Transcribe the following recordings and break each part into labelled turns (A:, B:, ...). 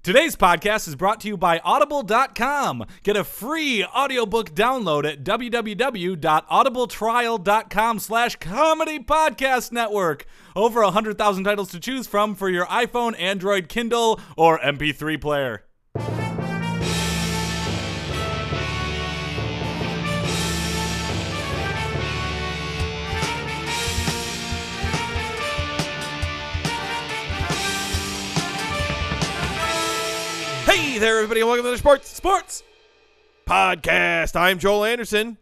A: Today's podcast is brought to you by Audible.com. Get a free audiobook download at www.audibletrial.com/comedy podcast network. Over 100,000 titles to choose from for your iPhone, Android, Kindle, or MP3 player.
B: Hey there, everybody, and welcome to the Sports Podcast. I'm Joel Anderson.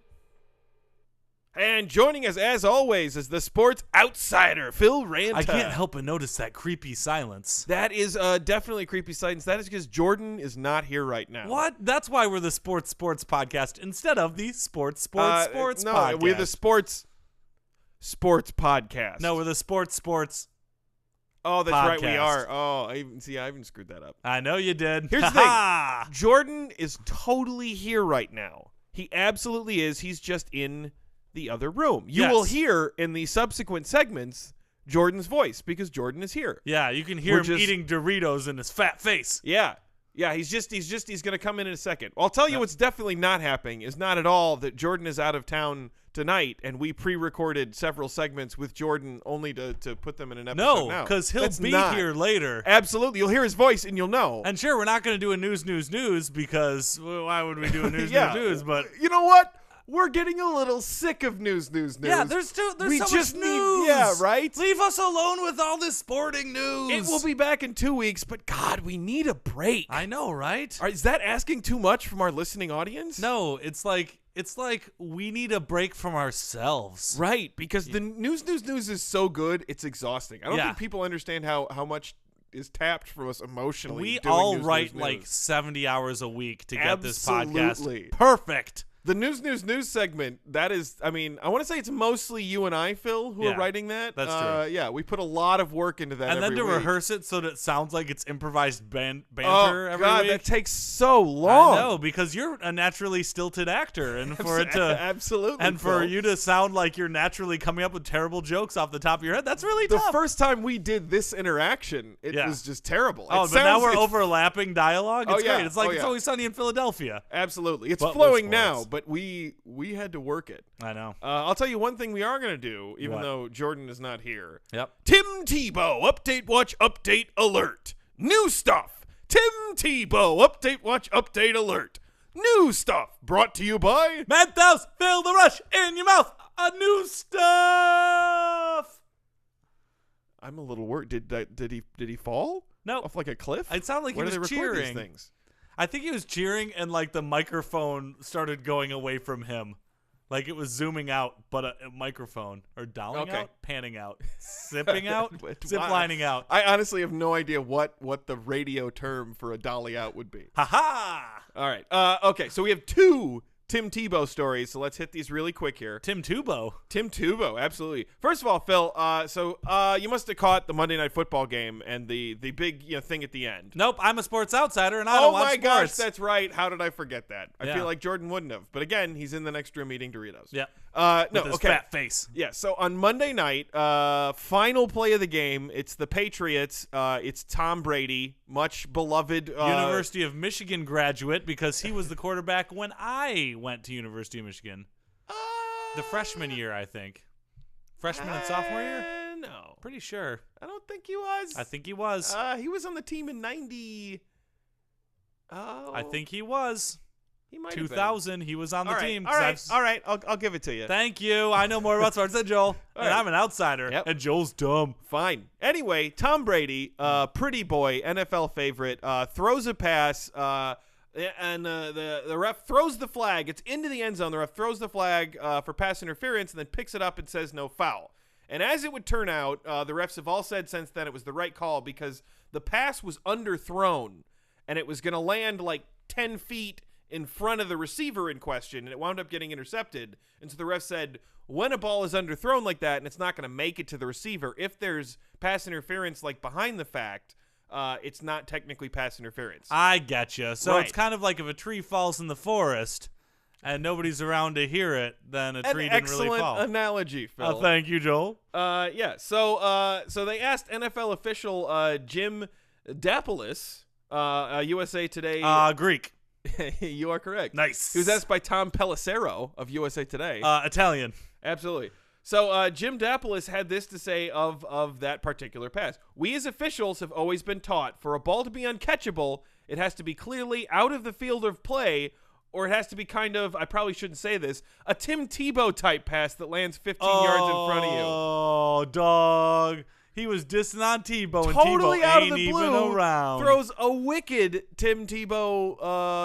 B: And joining us, as always, is the sports outsider, Phil Ranta.
A: I can't help but notice that creepy silence.
B: That is definitely creepy silence. That is because Jordan is not here right now.
A: What? That's why we're the Sports Podcast instead of the Sports Podcast.
B: No, we're the Sports Podcast.
A: No, we're the Sports
B: Oh, that's
A: podcast.
B: right, we are. Oh, I even screwed that up.
A: I know you did.
B: Here's the thing. Jordan is totally here right now. He absolutely is. He's just in the other room. You will hear in the subsequent segments Jordan's voice because Jordan is here.
A: Yeah, you can hear him eating Doritos in his fat face.
B: Yeah. Yeah, he's going to come in a second. Well, I'll tell you what's definitely not happening is not at all that Jordan is out of town tonight, and we pre-recorded several segments with Jordan only to put them in an episode now.
A: No, because he'll be here later.
B: Absolutely. You'll hear his voice, and you'll know.
A: And sure, we're not going to do a news because why would we do a news? But
B: you know what? We're getting a little sick of news.
A: Yeah, there's so much news.
B: Yeah, right?
A: Leave us alone with all this sporting news.
B: It will be back in 2 weeks, but God, we need a break.
A: I know, right?
B: Is that asking too much from our listening audience?
A: No, it's like we need a break from ourselves.
B: Right, because the news is so good, it's exhausting. I don't think people understand how much is tapped from us emotionally.
A: We all write like 70 hours a week to get this podcast perfect.
B: The news segment, that is, I mean, I want to say it's mostly you and I, Phil, who are writing that.
A: That's true.
B: Yeah, we put a lot of work into that
A: and
B: every
A: then to
B: week.
A: rehearse it so that it sounds like it's improvised banter every
B: God,
A: week.
B: that takes so long.
A: I know, because you're a naturally stilted actor, and for it to
B: absolutely,
A: and for you to sound like you're naturally coming up with terrible jokes off the top of your head, that's really tough.
B: The first time we did this interaction, it was just terrible.
A: Oh, but now we're overlapping dialogue. It's great. It's like It's Always Sunny in Philadelphia.
B: Absolutely, it's flowing now, but we had to work it.
A: I know.
B: I'll tell you one thing we are going to do, even though Jordan is not here.
A: Yep.
B: Tim Tebow, Update Watch, Update Alert. New stuff. Tim Tebow, Update Watch, Update Alert. New stuff. Brought to you by
A: Mentos, feel the rush in your mouth. New stuff.
B: I'm a little worried. Did he fall?
A: No.
B: Off like a cliff?
A: It sounded like
B: Where
A: he was
B: do they record
A: cheering.
B: These things?
A: I think he was cheering, and like the microphone started going away from him, like it was zooming out, but a microphone or dolling out, panning out, zipping out, ziplining out.
B: I honestly have no idea what the radio term for a dolly out would be.
A: Ha ha!
B: All right. Okay. So we have two Tim Tebow stories, so let's hit these really quick here.
A: Tim Tebow,
B: absolutely. First of all, Phil, so you must have caught the Monday Night Football game and the big thing at the end.
A: Nope, I'm a sports outsider, and I don't watch sports.
B: Oh my gosh, that's right. How did I forget that? I feel like Jordan wouldn't have. But again, he's in the next room eating Doritos.
A: Yeah.
B: With
A: his fat face.
B: Yeah, so on Monday night, final play of the game, it's the Patriots. It's Tom Brady, much beloved.
A: University of Michigan graduate, because he was the quarterback when I went to University of Michigan. The freshman year, I think. Freshman and sophomore year?
B: No.
A: Pretty sure.
B: I don't think he was.
A: I think he was.
B: He was on the team in 90. Oh.
A: I think he was.
B: He might
A: 2000, he was on the team.
B: All right. I'll give it to you.
A: Thank you. I know more about sports than Joel, and I'm an outsider.
B: Yep.
A: And Joel's dumb.
B: Fine. Anyway, Tom Brady, pretty boy, NFL favorite, throws a pass, and the ref throws the flag. It's into the end zone. The ref throws the flag for pass interference and then picks it up and says no foul. And as it would turn out, the refs have all said since then it was the right call because the pass was underthrown, and it was going to land like 10 feet in front of the receiver in question, and it wound up getting intercepted. And so the ref said, when a ball is underthrown like that and it's not going to make it to the receiver, if there's pass interference like behind the fact, it's not technically pass interference.
A: I getcha. So
B: Right.
A: It's kind of like if a tree falls in the forest and nobody's around to hear it, then a tree didn't really fall.
B: Excellent analogy, Phil.
A: Thank you, Joel.
B: Yeah. So they asked NFL official Jim Dapolis, USA Today.
A: Greek.
B: You are correct.
A: Nice.
B: He was asked by Tom Pelissero of USA Today.
A: Italian.
B: Absolutely. So Jim Dapolis had this to say of that particular pass. We as officials have always been taught for a ball to be uncatchable, it has to be clearly out of the field of play, or it has to be kind of, I probably shouldn't say this, a Tim Tebow type pass that lands 15 yards in front of you.
A: Oh, dog. He was dissing on Tebow,
B: Totally
A: and Tebow
B: out
A: ain't
B: of the
A: even
B: blue,
A: around.
B: throws a wicked Tim Tebow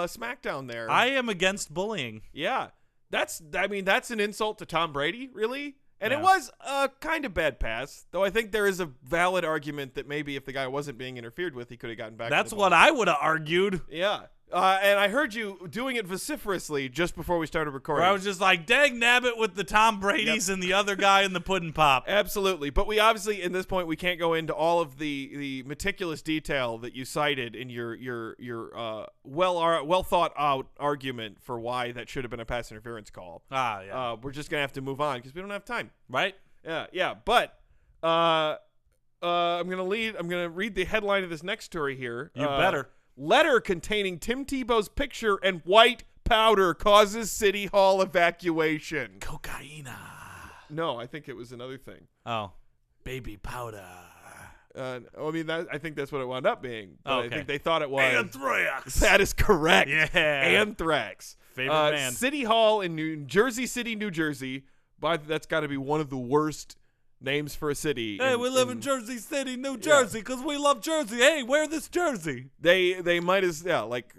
B: smackdown there.
A: I am against bullying.
B: Yeah. That's an insult to Tom Brady, really. And
A: Yeah.
B: It was a kind of bad pass, though I think there is a valid argument that maybe if the guy wasn't being interfered with, he could have gotten back.
A: That's
B: to the
A: what
B: ball.
A: I would have argued.
B: Yeah. And I heard you doing it vociferously just before we started recording.
A: Where I was just like, dang nabbit with the Tom Brady's and the other guy in the pudding pop.
B: Absolutely. But we obviously, in this point, we can't go into all of the meticulous detail that you cited in your well thought out argument for why that should have been a pass interference call.
A: Yeah.
B: We're just going to have to move on because we don't have time.
A: Right?
B: Yeah. But I'm going to read the headline of this next story here.
A: You better.
B: Letter containing Tim Tebow's picture and white powder causes City Hall evacuation.
A: Cocaina.
B: No, I think it was another thing.
A: Oh. Baby powder.
B: I think that's what it wound up being. But
A: Okay.
B: I think they thought it was.
A: Anthrax.
B: That is correct.
A: Yeah.
B: Anthrax.
A: Favorite band.
B: City Hall in New Jersey City, New Jersey. But that's got to be one of the worst names for a city.
A: Hey, we live in Jersey City, New Jersey, because we love Jersey. Hey, wear this jersey.
B: They might as like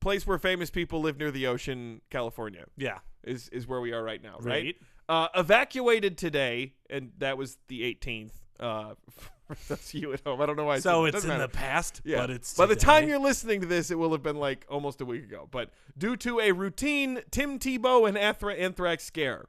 B: place where famous people live near the ocean, California.
A: Yeah.
B: Is where we are right now, right?
A: Right.
B: Evacuated today, and that was the 18th. That's you at home. I don't know why.
A: So
B: it
A: it's
B: doesn't
A: in
B: matter.
A: the past,
B: Yeah.
A: but it's
B: by the
A: today.
B: time you're listening to this, it will have been like almost a week ago. But due to a routine Tim Tebow and anthrax scare.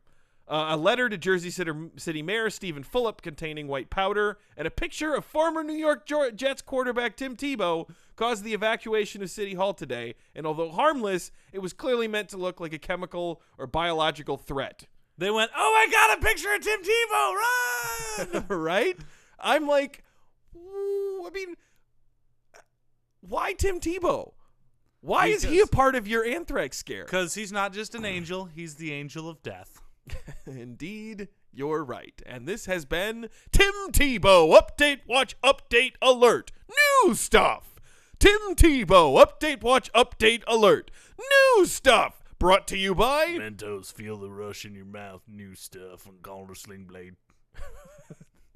B: A letter to Jersey City Mayor Stephen Fulop containing white powder and a picture of former New York Jets quarterback Tim Tebow caused the evacuation of City Hall today. And although harmless, it was clearly meant to look like a chemical or biological threat.
A: They went, oh, I got a picture of Tim Tebow, run!
B: Right? I'm like, why Tim Tebow? Why is he a part of your anthrax scare?
A: Because he's not just an angel, he's the angel of death.
B: Indeed, you're right. And this has been Tim Tebow Update Watch Update Alert. New stuff. Tim Tebow Update Watch Update Alert. New stuff. Brought to you by
A: Mentos, feel the rush in your mouth. New stuff on Golden Sling Blade.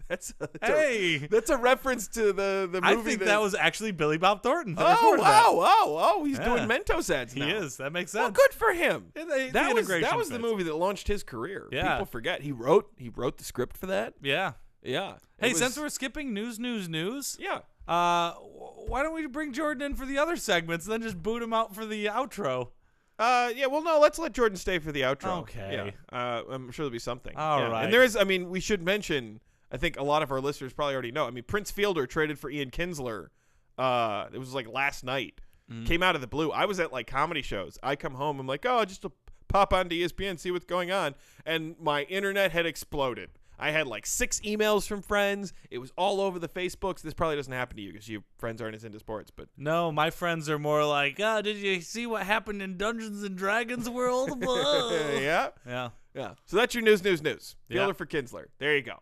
B: That's a reference to the movie.
A: I think that was actually Billy Bob Thornton.
B: He's doing Mentos ads now.
A: He is. That makes sense.
B: Well, good for him.
A: That
B: was the movie that launched his career.
A: Yeah.
B: People forget he wrote the script for that.
A: Yeah.
B: Yeah.
A: Hey, since we're skipping news,
B: yeah.
A: why don't we bring Jordan in for the other segments and then just boot him out for the outro?
B: No, let's let Jordan stay for the outro.
A: Okay.
B: Yeah. I'm sure there'll be something.
A: All right.
B: And there is, we should mention, I think a lot of our listeners probably already know. Prince Fielder traded for Ian Kinsler. It was like last night. Came out of the blue. I was at like comedy shows. I come home. I'm like, just to pop onto ESPN, see what's going on. And my internet had exploded. I had like 6 emails from friends. It was all over the Facebooks. This probably doesn't happen to you because your friends aren't as into sports. But
A: no, my friends are more like, did you see what happened in Dungeons and Dragons world?
B: Yeah. So that's your news. Fielder for Kinsler. There you go.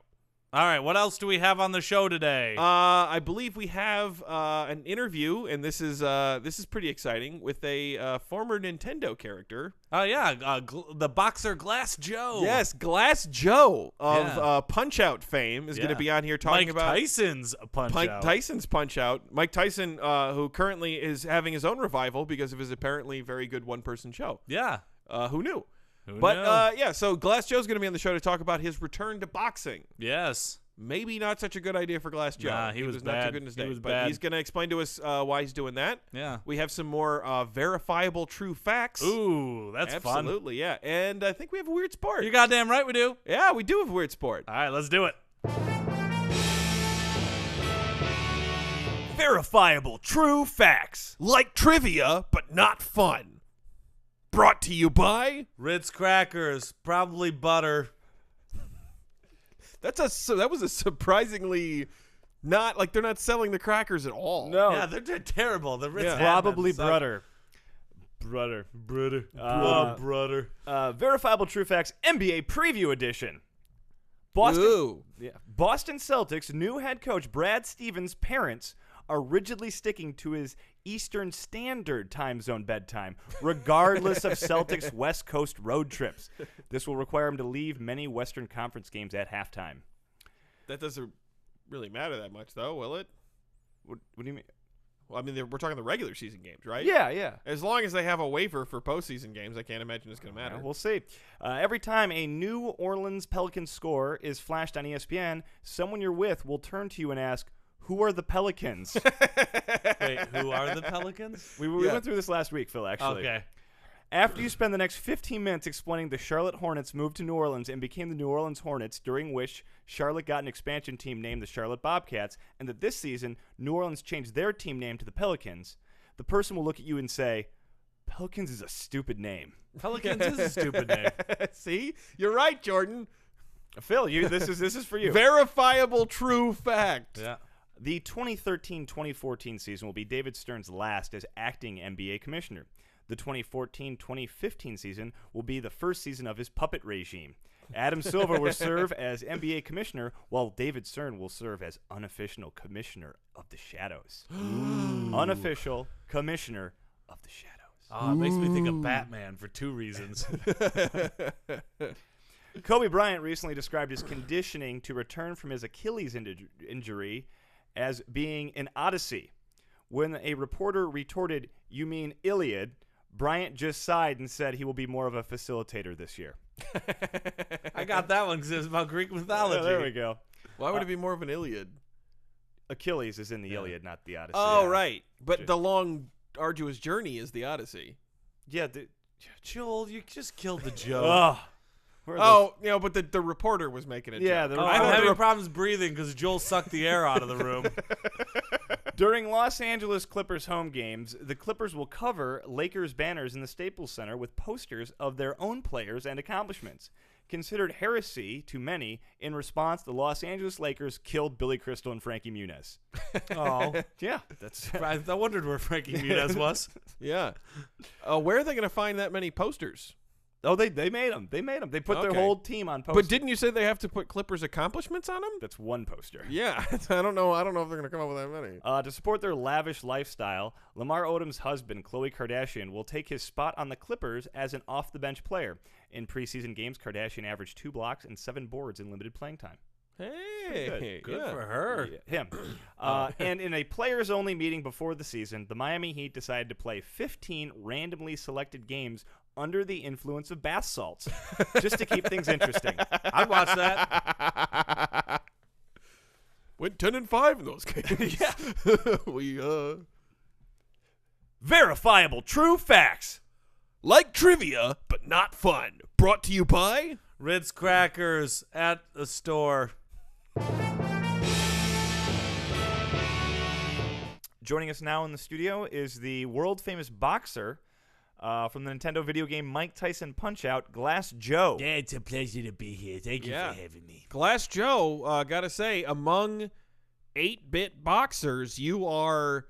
A: All right, what else do we have on the show today?
B: I believe we have an interview, and this is pretty exciting, with a former Nintendo character.
A: Oh yeah, the boxer Glass Joe.
B: Yes, Glass Joe of Punch-Out fame is going to be on here talking about
A: Tyson's Punch-Out.
B: Tyson's Punch-Out. Mike Tyson, who currently is having his own revival because of his apparently very good one-person show.
A: Yeah.
B: Who knew?
A: Who
B: But
A: knew?
B: so Glass Joe's going to be on the show to talk about his return to boxing.
A: Yes.
B: Maybe not such a good idea for Glass Joe.
A: Nah, he was
B: not
A: bad.
B: too good in his day.
A: He was
B: but
A: bad.
B: he's going to explain to us why he's doing that.
A: Yeah.
B: We have some more verifiable true facts.
A: Ooh, that's fun.
B: Absolutely, yeah. And I think we have a weird sport.
A: You're goddamn right we do.
B: Yeah, we do have a weird sport.
A: All right, let's do it. Verifiable true facts.
B: Like trivia, but not fun. Brought to you by
A: Ritz crackers, probably butter.
B: that was a surprisingly Not like they're not selling the crackers at all.
C: No.
A: Yeah, they're terrible. The Ritz
C: Probably
A: Brudder.
C: Brudder.
A: Brother.
C: Verifiable True Facts NBA Preview Edition. Boston Celtics' new head coach Brad Stevens' parents are rigidly sticking to his Eastern Standard Time zone bedtime, regardless of Celtics' West Coast road trips. This will require him to leave many Western Conference games at halftime.
B: That doesn't really matter that much, though, will it?
C: What do you mean?
B: Well, I mean, we're talking the regular season games, right?
C: Yeah.
B: As long as they have a waiver for postseason games, I can't imagine it's going to matter.
C: We'll see. Every time a New Orleans Pelicans score is flashed on ESPN, someone you're with will turn to you and ask, "Who are the Pelicans?"
A: Wait, who are the Pelicans?
C: We went through this last week, Phil, actually.
A: Okay.
C: After you spend the next 15 minutes explaining the Charlotte Hornets moved to New Orleans and became the New Orleans Hornets, during which Charlotte got an expansion team named the Charlotte Bobcats, and that this season New Orleans changed their team name to the Pelicans, the person will look at you and say, "Pelicans is a stupid name."
A: Pelicans is a stupid name.
B: See? You're right, Jordan.
C: Phil, this is for you.
B: Verifiable true fact.
A: Yeah.
C: The 2013-2014 season will be David Stern's last as acting NBA commissioner. The 2014-2015 season will be the first season of his puppet regime. Adam Silver will serve as NBA commissioner, while David Stern will serve as unofficial commissioner of the Shadows. Unofficial commissioner of the Shadows.
A: Oh, it makes me think of Batman for two reasons.
C: Kobe Bryant recently described his conditioning to return from his Achilles injury as being an odyssey. When a reporter retorted, "You mean Iliad?" Bryant just sighed and said he will be more of a facilitator this year.
A: I got that one because it was about Greek mythology.
C: There we go.
B: Why would it be more of an Iliad?
C: Achilles is in the Iliad, not the Odyssey.
B: Oh, right. But the long, arduous journey is the Odyssey.
C: Yeah.
A: Joel, you just killed the joke.
B: But the reporter was making it.
C: Yeah,
B: joke.
A: I'm having problems breathing because Joel sucked the air out of the room.
C: During Los Angeles Clippers home games, the Clippers will cover Lakers banners in the Staples Center with posters of their own players and accomplishments. Considered heresy to many, in response, the Los Angeles Lakers killed Billy Crystal and Frankie Muniz.
A: Oh,
C: Yeah, that's.
A: I wondered where Frankie Muniz was.
B: Yeah. Where are they going to find that many posters?
C: Oh, they made them. They put their
B: Okay.
C: whole team on posters.
B: But didn't you say they have to put Clippers accomplishments on them?
C: That's one poster.
B: Yeah. I don't know if they're going to come up with that many.
C: To support their lavish lifestyle, Lamar Odom's husband, Khloe Kardashian, will take his spot on the Clippers as an off-the-bench player. In preseason games, Kardashian averaged 2 blocks and 7 boards in limited playing time.
B: Hey.
A: Good
B: yeah.
A: for her.
C: Him. And in a players-only meeting before the season, the Miami Heat decided to play 15 randomly selected games under the influence of bath salts, just to keep things interesting.
A: I'd watch that.
B: Went 10-5 in those games.
C: Yeah. Verifiable true facts.
B: Like trivia, but not fun. Brought to you by
A: Ritz crackers at the store.
C: Joining us now in the studio is the world-famous boxer from the Nintendo video game Mike Tyson Punch-Out!, Glass Joe.
D: Yeah, it's a pleasure to be here. Thank you for having me.
B: Glass Joe. Gotta say, among 8-bit boxers, you are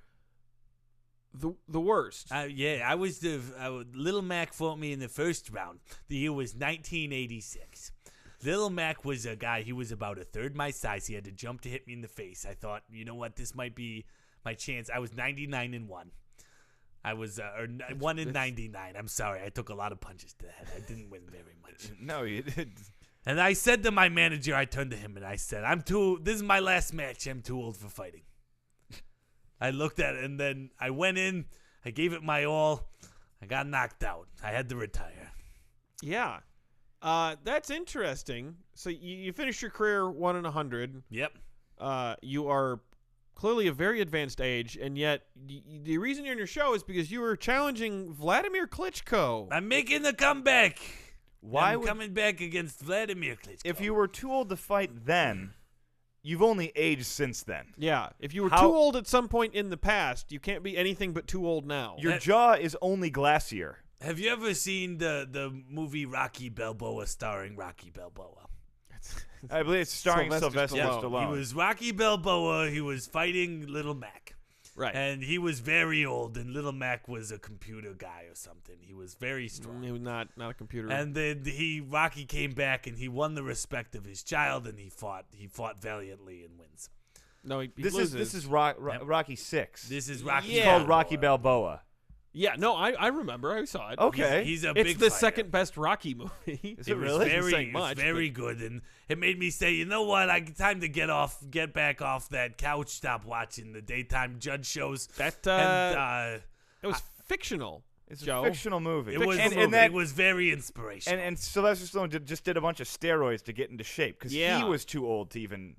B: the worst.
D: I was Little Mac fought me in the first round. The year was 1986. Little Mac was a guy, he was about a third my size. He had to jump to hit me in the face. I thought, you know what, this might be my chance. I was 99-1. I was 1 in 99. I'm sorry, I took a lot of punches to the head. I didn't win very much.
C: No, you did.
D: And I said to my manager, I turned to him and I said, this is my last match. I'm too old for fighting. I looked at it and then I went in. I gave it my all. I got knocked out. I had to retire.
B: Yeah. That's interesting. So you finished your career 1 in 100.
D: Yep.
B: You are clearly a very advanced age, and yet the reason you're in your show is because you were challenging Vladimir Klitschko.
D: I'm making the comeback.
C: Why
D: I'm
C: would-
D: coming back against Vladimir Klitschko.
C: If you were too old to fight then, you've only aged since then.
B: Yeah. If you were
C: How-
B: too old at some point in the past, you can't be anything but too old now.
C: Your jaw is only glassier.
D: Have you ever seen the movie Rocky Balboa starring Rocky Balboa?
C: I believe it's starring
B: Sylvester
C: Sylvester
B: Stallone.
A: He
C: Stallone.
A: was Rocky Balboa. He was fighting Little Mac.
B: Right.
A: And he was very old, and Little Mac was a computer guy or something. He was very strong.
B: He was not a computer.
A: And then Rocky came back, and he won the respect of his child, and he fought valiantly and wins.
B: no, he
C: This
B: loses.
C: is Rocky 6.
A: This is Rocky.
B: Yeah.
C: It's called Rocky Balboa.
B: Yeah, no, I remember. I saw it.
C: Okay.
A: He's a
B: It's
A: big
B: the
A: fighter.
B: second best Rocky movie.
C: Is
A: It
C: it
A: was
C: really?
B: Doesn't say
A: very,
B: much,
A: it's very good, and it made me say, you know what? Time to get back off that couch. Stop watching the daytime judge shows.
B: That
A: And
B: it was fictional.
C: It's
B: Joe.
C: a fictional movie.
A: it was it was very inspirational.
C: and Sylvester Stallone just did a bunch of steroids to get into shape because
B: Yeah.
C: he was too old to even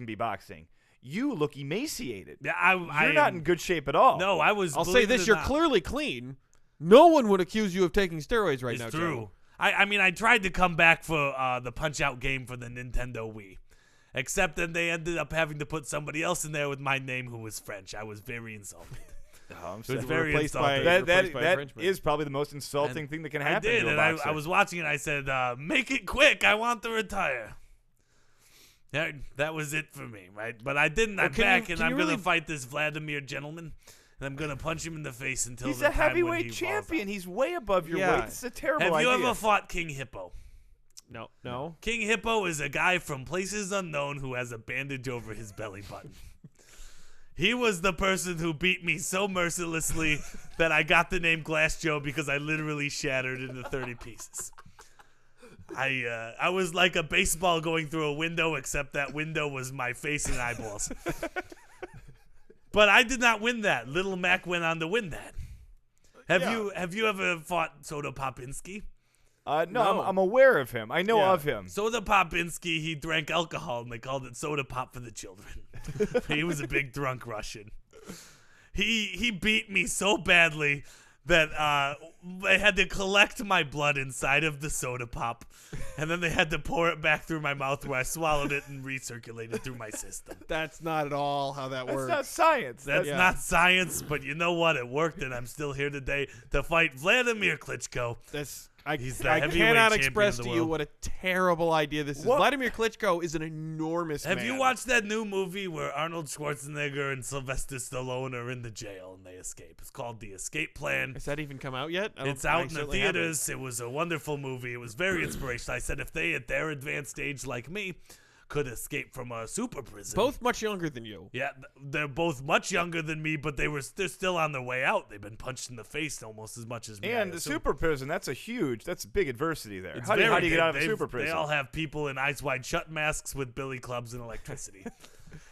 C: be boxing. You look emaciated.
A: Yeah,
C: You're not in good shape at all.
A: No, I was.
B: I'll say
A: believe it
B: this:
A: or
B: you're
A: not,
B: clearly clean. No one would accuse you of taking steroids right
A: It's
B: now,
A: true.
B: Joe.
A: I mean, I tried to come back for the Punch-Out game for the Nintendo Wii. Except then they ended up having to put somebody else in there with my name who was French. I was very insulted.
C: I'm
A: It was
C: sorry.
A: very
B: replaced by-
A: insulting.
B: replaced by
C: that
B: infringement.
C: is probably the most insulting thing that can happen
A: I did,
C: to a
A: and
C: boxer.
A: I was watching it, and I said, make it quick. I want to retire. That was it for me, right? But I didn't. I'm
B: can you-
A: back, and
B: can
A: I'm
B: you
A: going to
B: really-
A: fight this Vladimir gentleman, and I'm going to punch him in the face until
C: He's
A: the
C: a
A: time when
C: heavyweight
A: he falls
C: champion.
A: out.
C: He's way above your
B: Yeah.
C: weight. This is a terrible
A: Have you
C: idea.
A: ever fought King Hippo?
B: No.
A: King Hippo is a guy from places unknown who has a bandage over his belly button. He was the person who beat me so mercilessly that I got the name Glass Joe because I literally shattered into 30 pieces. I was like a baseball going through a window, except that window was my face and eyeballs. But I did not win that. Little Mac went on to win that. Have you ever fought Soda Popinski?
C: No, I'm aware of him. I know of him.
A: Soda Popinski, he drank alcohol, and they called it soda pop for the children. He was a big drunk Russian. He beat me so badly that they had to collect my blood inside of the soda pop, and then they had to pour it back through my mouth where I swallowed it and recirculated through my system.
B: That's not at all how that
C: That's
B: works.
C: not science.
A: That's
B: Yeah.
A: not science, but you know what? It worked, and I'm still here today to fight Vladimir Klitschko. He's the
B: I
A: heavyweight
B: cannot
A: champion
B: express
A: of the
B: to you
A: world.
B: what a terrible idea this is.
C: What?
B: Vladimir Klitschko is an enormous
A: Have
B: man.
A: you watched that new movie where Arnold Schwarzenegger and Sylvester Stallone are in the jail and they escape? It's called The Escape Plan.
B: Has that even come out yet?
A: It's out in the theaters. It was a wonderful movie. It was very inspirational. I said if they, at their advanced age like me, could escape from a super prison.
B: Both much younger than you.
A: Yeah, they're both much younger than me, but they're still on their way out. They've been punched in the face almost as much as me.
C: And
A: I
C: the
A: assume.
C: super prison, that's big adversity there.
A: It's
C: How do you
A: very
C: get
A: good.
C: out of a
A: They've-
C: super prison?
A: They all have people in eyes wide shut masks with billy clubs and electricity.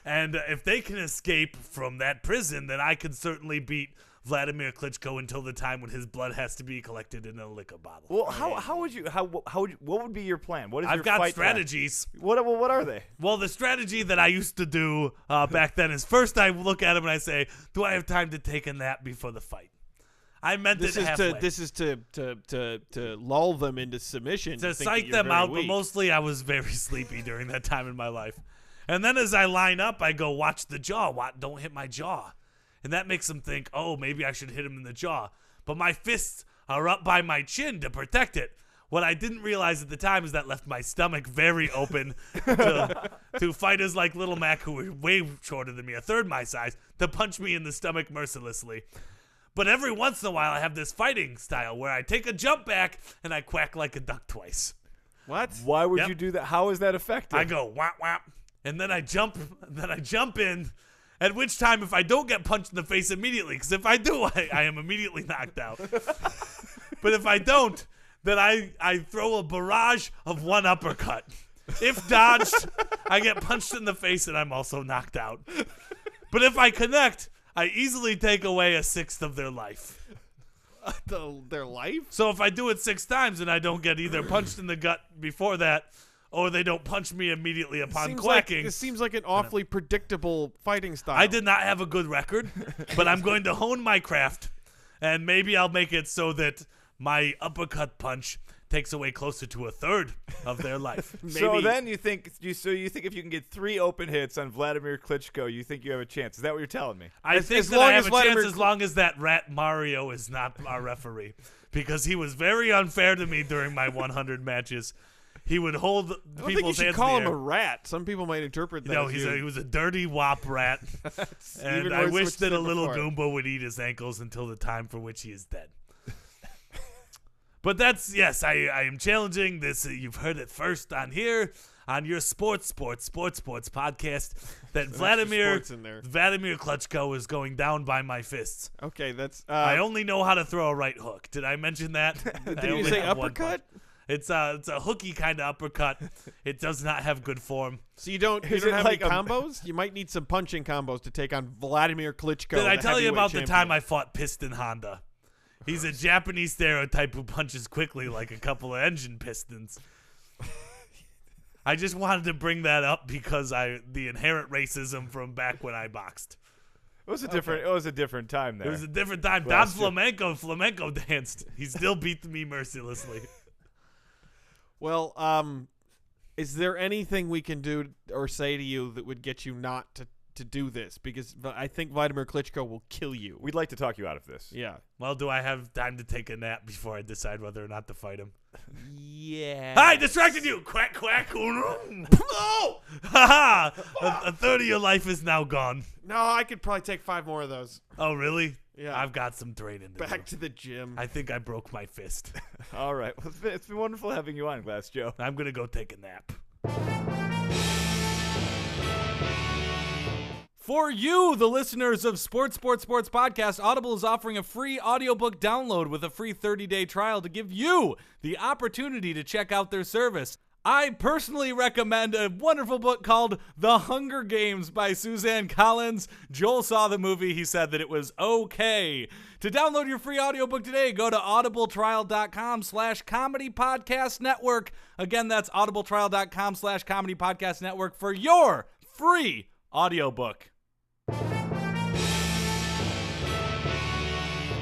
A: And if they can escape from that prison, then I can certainly beat Vladimir Klitschko until the time when his blood has to be collected in a liquor bottle.
C: Well, what would be your plan? What is
A: I've
C: your
A: got
C: fight plan?
A: strategies.
C: What are they?
A: Well, the strategy that I used to do back then is first I look at him and I say, "Do I have time to take a nap before the fight?" I meant
B: This
A: it
B: is
A: halfway.
B: to lull them into submission.
A: to
B: think that
A: psych
B: you're
A: them
B: very
A: out,
B: weak.
A: but mostly I was very sleepy during that time in my life. And then as I line up, I go, watch the jaw. Don't hit my jaw. And that makes them think, oh, maybe I should hit him in the jaw. But my fists are up by my chin to protect it. What I didn't realize at the time is that left my stomach very open to fighters like Little Mac, who were way shorter than me, a third my size, to punch me in the stomach mercilessly. But every once in a while, I have this fighting style where I take a jump back and I quack like a duck twice.
B: What?
C: Why would
A: Yep.
C: you do that? How is that effective?
A: I go whap whap, and then I jump in. At which time, if I don't get punched in the face immediately, because if I do, I am immediately knocked out. But if I don't, then I throw a barrage of one uppercut. If dodged, I get punched in the face and I'm also knocked out. But if I connect, I easily take away a sixth of their life.
B: Their life?
A: So if I do it 6 times and I don't get either punched in the gut before that, or they don't punch me immediately upon quacking.
B: It seems like an awfully predictable fighting style.
A: I did not have a good record, but I'm going to hone my craft, and maybe I'll make it so that my uppercut punch takes away closer to a third of their life.
C: So then you think if you can get 3 open hits on Vladimir Klitschko, you think you have a chance? Is that what you're telling me?
A: I think
B: as
A: that
B: long
A: I have
B: as
A: a
B: Vladimir
A: chance as long as that rat Mario is not our referee, because he was very unfair to me during my 100 matches. He would hold
B: I don't think you
A: people's
B: should
A: hands
B: call
A: in
B: him
A: the
B: a
A: air.
B: rat. Some people might interpret that.
A: No,
B: as
A: he was a dirty wop rat. And
B: even
A: I
B: worse
A: wish
B: what you
A: that a
B: said
A: little
B: before.
A: Goomba would eat his ankles until the time for which he is dead. But that's, yes, I am challenging this. You've heard it first on here, on your sports podcast, that Vladimir
B: sports in there.
A: Klitschko is going down by my fists.
B: Okay, that's.
A: I only know how to throw a right hook. Did I mention that?
B: Did you say uppercut?
A: It's a hooky kind of uppercut. It does not have good form.
B: So you don't
C: Is
B: have
C: it
B: any
C: like a-
B: combos? You might need some punching combos to take on Vladimir Klitschko.
A: Did I
B: the
A: tell you
B: heavyweight
A: about the
B: champion.
A: time I fought Piston Honda? He's a Japanese stereotype who punches quickly like a couple of engine pistons. I just wanted to bring that up because the inherent racism from back when I boxed.
C: It was a different time there.
A: It was a different time. Don flamenco danced. He still beat me mercilessly.
B: Well, is there anything we can do or say to you that would get you not to do this? Because I think Vladimir Klitschko will kill you.
C: We'd like to talk you out of this.
B: Yeah.
A: Well, do I have time to take a nap before I decide whether or not to fight him?
B: Yeah.
A: I distracted you! Quack, quack. Oh! Ha ha! A third of your life is now gone.
B: No, I could probably take 5 more of those.
A: Oh, really?
B: Yeah.
A: I've got some training to
B: Back
A: do.
B: to the gym.
A: I think I broke my fist.
C: All right. Well, it's been wonderful having you on, Glass Joe.
A: I'm going to go take a nap. For you, the listeners of Sports Podcast, Audible is offering a free audiobook download with a free 30-day trial to give you the opportunity to check out their service. I personally recommend a wonderful book called The Hunger Games by Suzanne Collins. Joel saw the movie. He said that it was okay. To download your free audiobook today, go to audibletrial.com/comedy podcast network. Again, that's audibletrial.com/comedy podcast network for your free audiobook.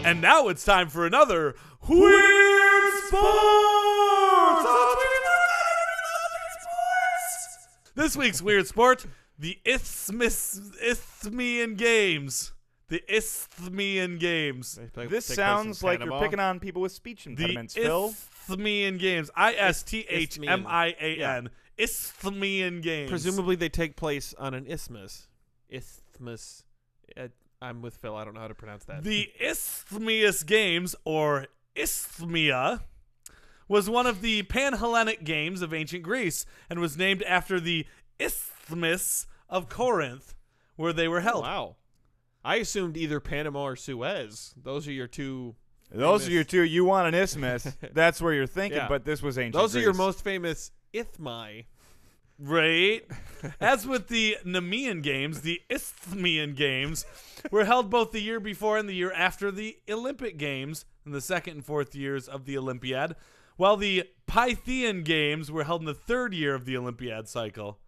A: And now it's time for another Weird Sports! This week's Weird Sport, the Isthmian Games. The Isthmian Games.
C: This sounds like you're picking on people with speech impediments, Phil.
A: Isthmian Games. ISTHMIAN.
B: Yeah.
A: Isthmian Games.
B: Presumably they take place on an isthmus. Isthmus. I'm with Phil. I don't know how to pronounce that.
A: The Isthmian Games, or Isthmia, was one of the Panhellenic games of ancient Greece and was named after the Isthmus of Corinth, where they were held.
B: Wow. I assumed either Panama or Suez. Those are your two.
C: Those are your two. You want an isthmus. That's where you're thinking,
B: Yeah.
C: but this was ancient
B: Those are your
C: Greece.
B: most famous Ithmi.
A: Right. As with the Nemean Games, the Isthmian Games were held both the year before and the year after the Olympic Games in the second and fourth years of the Olympiad, while the Pythian Games were held in the third year of the Olympiad cycle.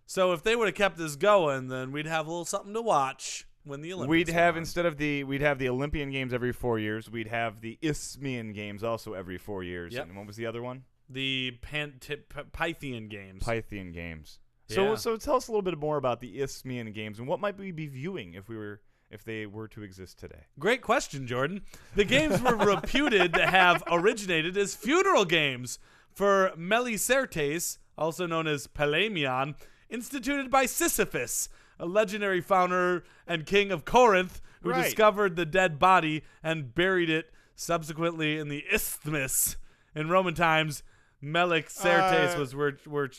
A: So if they would have kept this going, then we'd have a little something to watch when the Olympics
C: We'd have
A: were on.
C: we'd have the Olympian Games every 4 years. We'd have the Isthmian Games also every 4 years.
A: Yep.
C: And what was the other one?
A: The Pythian Games.
C: Pythian Games.
A: Yeah.
C: So tell us a little bit more about the Isthmian Games and what might we be viewing if they were to exist today.
A: Great question, Jordan. The games were reputed to have originated as funeral games for Melicertes, also known as Palaemion, instituted by Sisyphus, a legendary founder and king of Corinth who
C: Right.
A: discovered the dead body and buried it subsequently in the Isthmus. In Roman times, Melicertes was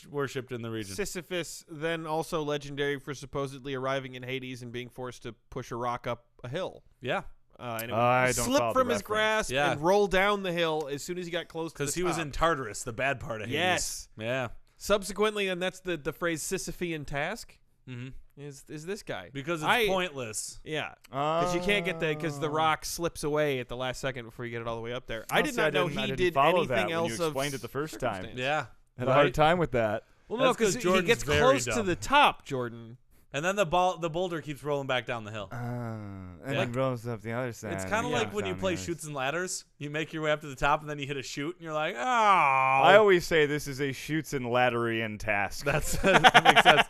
A: worshipped in the region.
B: Sisyphus, then also legendary for supposedly arriving in Hades and being forced to push a rock up a hill.
A: Yeah,
B: And it
C: I
B: would
C: don't
B: slip
C: follow the
B: from his
C: reference.
B: grasp
A: Yeah.
B: and roll down the hill as soon as he got close to the
A: because he was
B: top.
A: in Tartarus, the bad part of Hades.
B: Yes.
A: Yeah.
B: Subsequently, and that's the phrase Sisyphean task,
A: Mm-hmm.
B: is this guy.
A: Because it's pointless.
B: Yeah. Because you can't get because the rock slips away at the last second before you get it all the way up there. I did not know he did
C: follow
B: anything
C: that
B: else
C: when you
B: of
C: explained it the first time.
B: circumstance.
A: Yeah.
C: Had a hard time with that.
B: Well, no,
A: That's 'cause
B: because he
A: Jordan's
B: gets
A: very
B: close to
A: dumb.
B: the top, Jordan.
A: And then the boulder keeps rolling back down the hill.
C: And
A: Yeah.
C: it rolls up the other side.
A: It's kind of
B: Yeah.
A: like when you play Chutes and Ladders. You make your way up to the top, and then you hit a chute, and you're like, oh.
C: I always say this is a shoots and ladderian task.
A: That makes sense.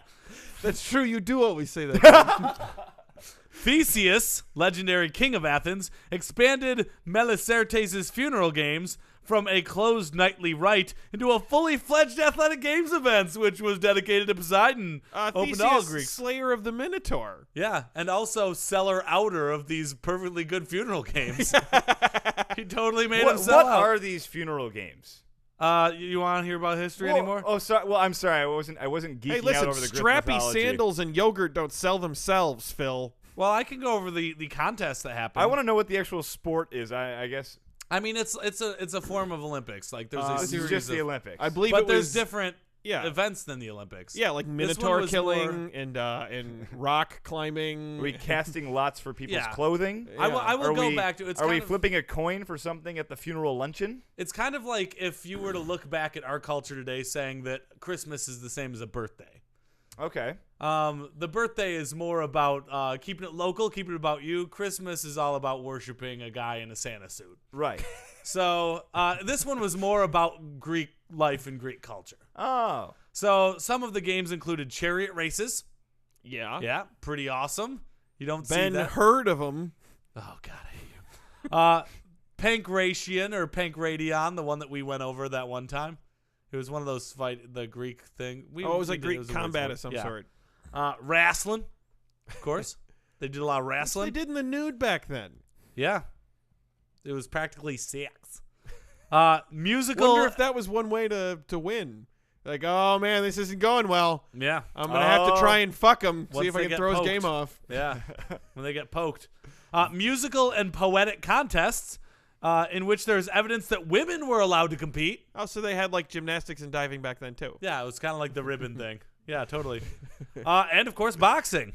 B: That's true. You do always say that.
A: Theseus, legendary king of Athens, expanded Melicertes' funeral games from a closed nightly rite into a fully fledged athletic games event, which was dedicated to Poseidon. Open to all
B: Theseus,
A: Greeks.
B: slayer of the Minotaur.
A: Yeah, and also seller outer of these perfectly good funeral games. He totally made him sell
C: What
A: out.
C: are these funeral games?
A: You want to hear about history anymore?
C: Oh, sorry. Well, I'm sorry. I wasn't geeking
B: Hey, listen,
C: out over the Greek
B: strappy
C: mythology.
B: sandals and yogurt don't sell themselves, Phil.
A: Well, I can go over the contest that happened.
C: I want to know what the actual sport is. I guess
A: I mean, it's a form of Olympics. Like there's a
C: this is
A: series
C: just the
A: of,
C: Olympics.
B: I believe
A: but
B: it
A: there's
B: was
A: different
B: yeah.
A: events than the Olympics.
B: Yeah, like
A: This one
B: Minotaur
A: was
B: killing and rock climbing.
C: Are we casting lots for people's
A: Yeah.
C: clothing?
A: I will
C: Are
A: go
C: we-
A: back to it's
C: Are we
A: kind of,
C: flipping a coin for something at the funeral luncheon?
A: It's kind of like if you were to look back at our culture today, saying that Christmas is the same as a birthday.
C: Okay.
A: The birthday is more about keeping it local, keeping it about you. Christmas is all about worshiping a guy in a Santa suit.
C: Right.
A: So this one was more about Greek life and Greek culture.
C: Oh.
A: So some of the games included chariot races.
B: Yeah.
A: Yeah, pretty awesome. You don't see
B: Ben
A: that.
B: heard of them.
A: Oh God, I hate you. Pancration or Pankradion, the one that we went over that one time. It was one of those the Greek thing.
B: It was like Greek combat of some sort.
A: Wrestling, of course. They did a lot of
B: That's what
A: wrestling.
B: they did in the nude back then.
A: Yeah. It was practically sex. Musical.
B: Wonder if that was one way to win. Like, oh man, this isn't going well.
A: Yeah.
B: I'm gonna have to try and fuck him.
A: Once
B: See if I
A: they
B: can
A: get
B: throw his
A: poked.
B: game off.
A: Yeah. When they get poked. Musical and poetic contests in which there's evidence that women were allowed to compete.
B: Oh, so they had like gymnastics and diving back then too.
A: Yeah, it was kind of like the ribbon thing. Yeah, totally. And of course, boxing.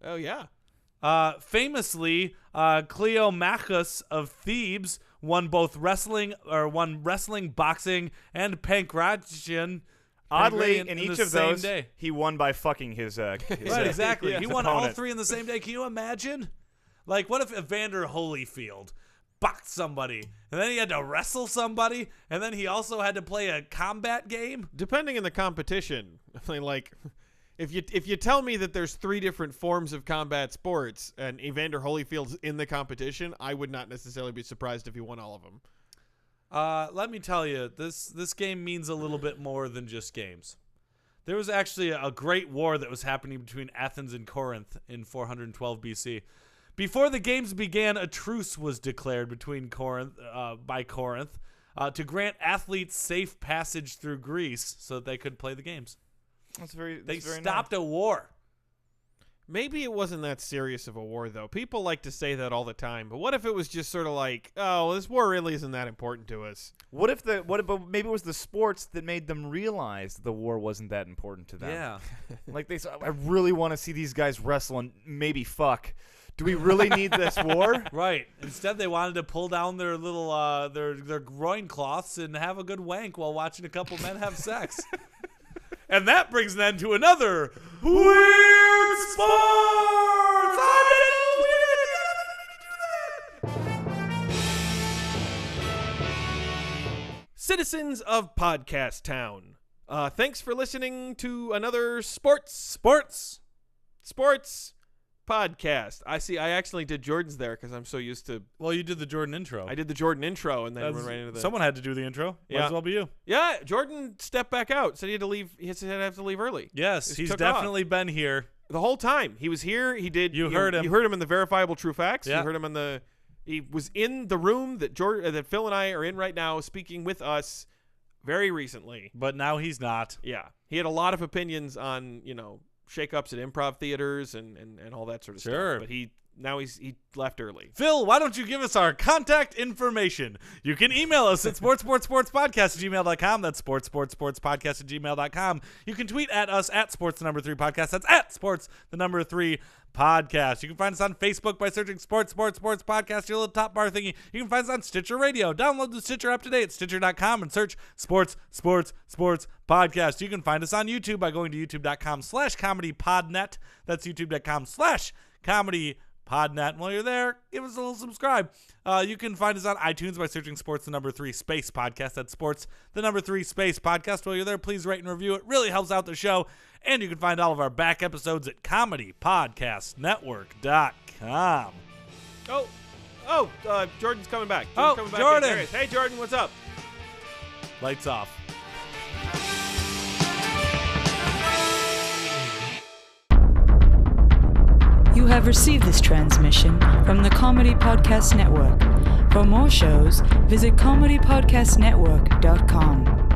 B: Oh yeah.
A: Famously, Cleomachus of Thebes won wrestling, boxing, and pancration.
C: Oddly,
A: in
C: in
A: the
C: each of
A: same
C: those,
A: day.
C: he won by fucking his
A: Right, exactly.
C: his
A: He won all
C: opponent.
A: three in the same day. Can you imagine? Like, what if Evander Holyfield boxed somebody, and then he had to wrestle somebody, and then he also had to play a combat game?
B: Depending on the competition, I mean, like, if you tell me that there's 3 different forms of combat sports and Evander Holyfield's in the competition, I would not necessarily be surprised if he won all of them.
A: Let me tell you, this game means a little bit more than just games. There was actually a great war that was happening between Athens and Corinth in 412 BC. Before the games began, a truce was declared between Corinth to grant athletes safe passage through Greece so that they could play the games. They stopped a war.
B: Maybe it wasn't that serious of a war, though. People like to say that all the time. But what if it was just sort of like, oh, this war really isn't that important to us?
C: But maybe it was the sports that made them realize the war wasn't that important to them.
A: Yeah.
C: Like they said, I really want to see these guys wrestle and maybe fuck. Do we really need this war?
A: Right. Instead, they wanted to pull down their little their groin cloths and have a good wank while watching a couple men have sex. And that brings an end to another Weird Sports!
B: Citizens of Podcast Town, thanks for listening to another sports podcast. I actually did Jordan's there because I'm so used to.
A: Well, you did the Jordan intro.
B: I did the Jordan intro and then went right into the.
A: Someone had to do the intro. Might
B: Yeah.
A: as well be you.
B: Yeah, Jordan stepped back out. Said he had to leave. He said he'd have to leave early.
A: Yes,
B: Just
A: he's
B: took
A: definitely been here.
B: The whole time he was here. He did.
A: You heard him.
B: You heard him in the Verifiable True Facts.
A: Yeah.
B: You heard him in the. He was in the room that that Phil and I are in right now, speaking with us very recently.
A: But now he's not.
B: Yeah, he had a lot of opinions on shake-ups at improv theaters and all that sort of
A: Sure.
B: stuff. But he left early.
A: Phil, why don't you give us our contact information? You can email us at sportspodcast@gmail.com. That's sportspodcast@gmail.com. You can tweet at us at sports3podcast. That's at sports3podcast. You can find us on Facebook by searching sports podcast, your little top bar thingy. You can find us on Stitcher Radio. Download the Stitcher app today at stitcher.com and search sports podcast. You can find us on YouTube by going to youtube.com/comedypodnet. That's youtube.com/comedypodnet. Podnet. And while you're there, give us a little subscribe. You can find us on iTunes by searching Sports the number 3 Space Podcast. That's Sports the number 3 Space Podcast. While you're there, please rate and review. It really helps out the show. And you can find all of our back episodes at comedypodcastnetwork.com.
B: Jordan's coming back.
A: Jordan.
B: There he is. Hey, Jordan, what's up?
A: Lights off.
E: You have received this transmission from the Comedy Podcast Network. For more shows, visit comedypodcastnetwork.com.